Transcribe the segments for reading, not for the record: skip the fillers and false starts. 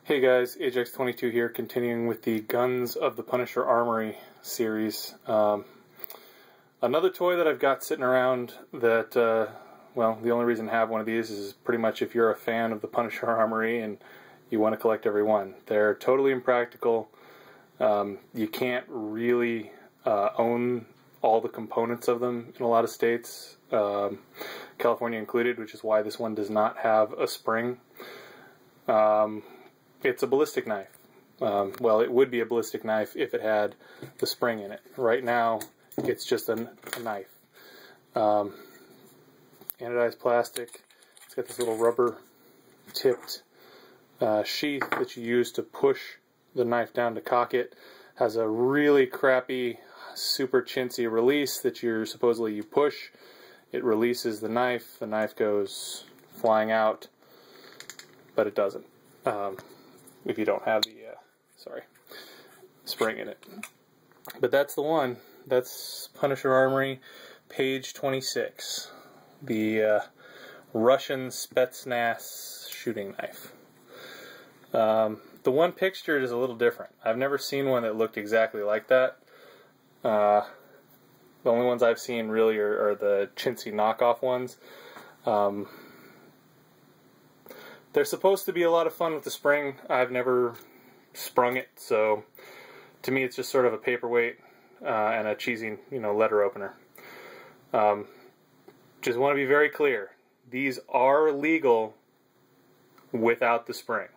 Hey guys, AJAX 22 here, continuing with the Guns of the Punisher Armory series. Another toy that I've got sitting around that, well, the only reason I have one of these is pretty much if you're a fan of the Punisher Armory and you want to collect every one. They're totally impractical. You can't really own all the components of them in a lot of states, California included, which is why this one does not have a spring. It's a ballistic knife. Well, it would be a ballistic knife if it had the spring in it. Right now, it's just a knife. Anodized plastic. It's got this little rubber-tipped sheath that you use to push the knife down to cock it. Has a really crappy, super chintzy release that you push. It releases the knife. The knife goes flying out, but it doesn't. If you don't have the spring in it. But that's the one. That's Punisher Armory, page 26. The Russian Spetsnaz shooting knife. The one pictured is a little different. I've never seen one that looked exactly like that. The only ones I've seen really are the chintzy knockoff ones. They're supposed to be a lot of fun with the spring. I've never sprung it, so to me it's just sort of a paperweight and a cheesy, letter opener. Just want to be very clear. These are legal without the spring.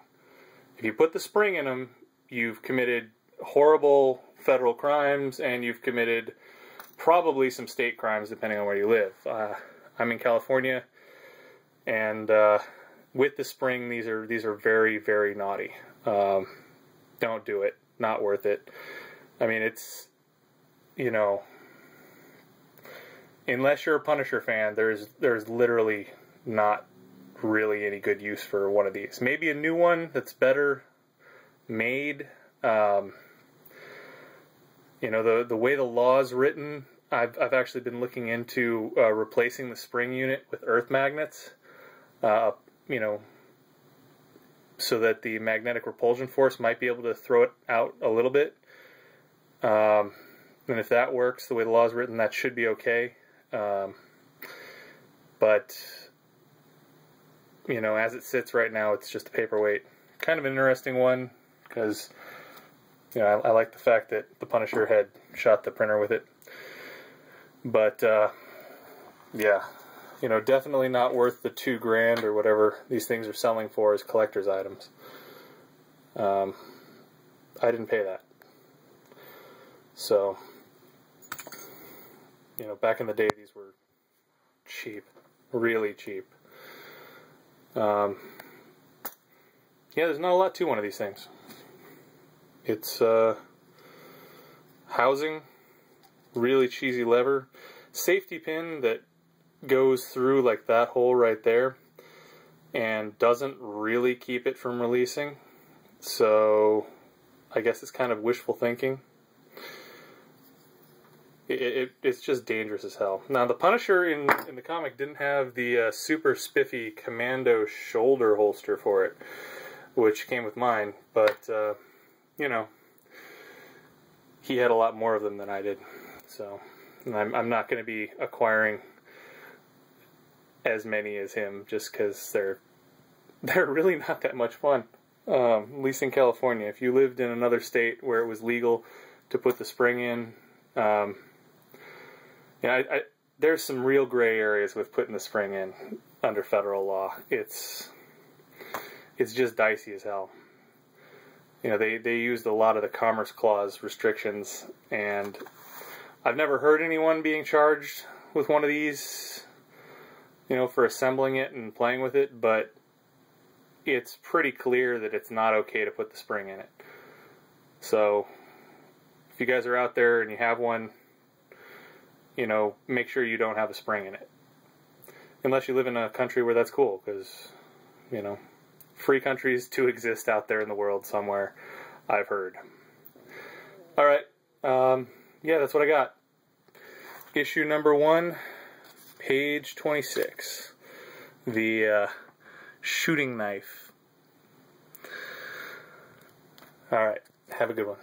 If you put the spring in them, you've committed horrible federal crimes and you've committed probably some state crimes depending on where you live. I'm in California, and with the spring, these are very, very naughty. Don't do it. Not worth it. I mean, it's, unless you're a Punisher fan, there's literally not really any good use for one of these. Maybe a new one that's better made. The way the law's written, I've actually been looking into replacing the spring unit with earth magnets. So that the magnetic repulsion force might be able to throw it out a little bit. And if that works, the way the law is written, that should be okay. But, as it sits right now, it's just a paperweight. Kind of an interesting one, because, I like the fact that the Punisher had shot the printer with it. But, yeah. Definitely not worth the $2,000 or whatever these things are selling for as collector's items. I didn't pay that. So, back in the day, these were cheap, really cheap. Yeah, there's not a lot to one of these things. It's housing, really cheesy lever, safety pin that goes through like that hole right there and doesn't really keep it from releasing, so I guess it's kind of wishful thinking. It's just dangerous as hell. Now the Punisher in the comic didn't have the super spiffy commando shoulder holster for it, which came with mine, but he had a lot more of them than I did, so I'm not going to be acquiring as many as him, just because they're really not that much fun. At least in California. If you lived in another state where it was legal to put the spring in, there's some real gray areas with putting the spring in under federal law. It's just dicey as hell. They used a lot of the Commerce Clause restrictions, and I've never heard anyone being charged with one of these, for assembling it and playing with it, but it's pretty clear that it's not okay to put the spring in it. So, if you guys are out there and you have one, make sure you don't have a spring in it. Unless you live in a country where that's cool, because, free countries do exist out there in the world somewhere, I've heard. Alright, yeah, that's what I got. Issue number 1. Page 26, the shooting knife. All right. Have a good one.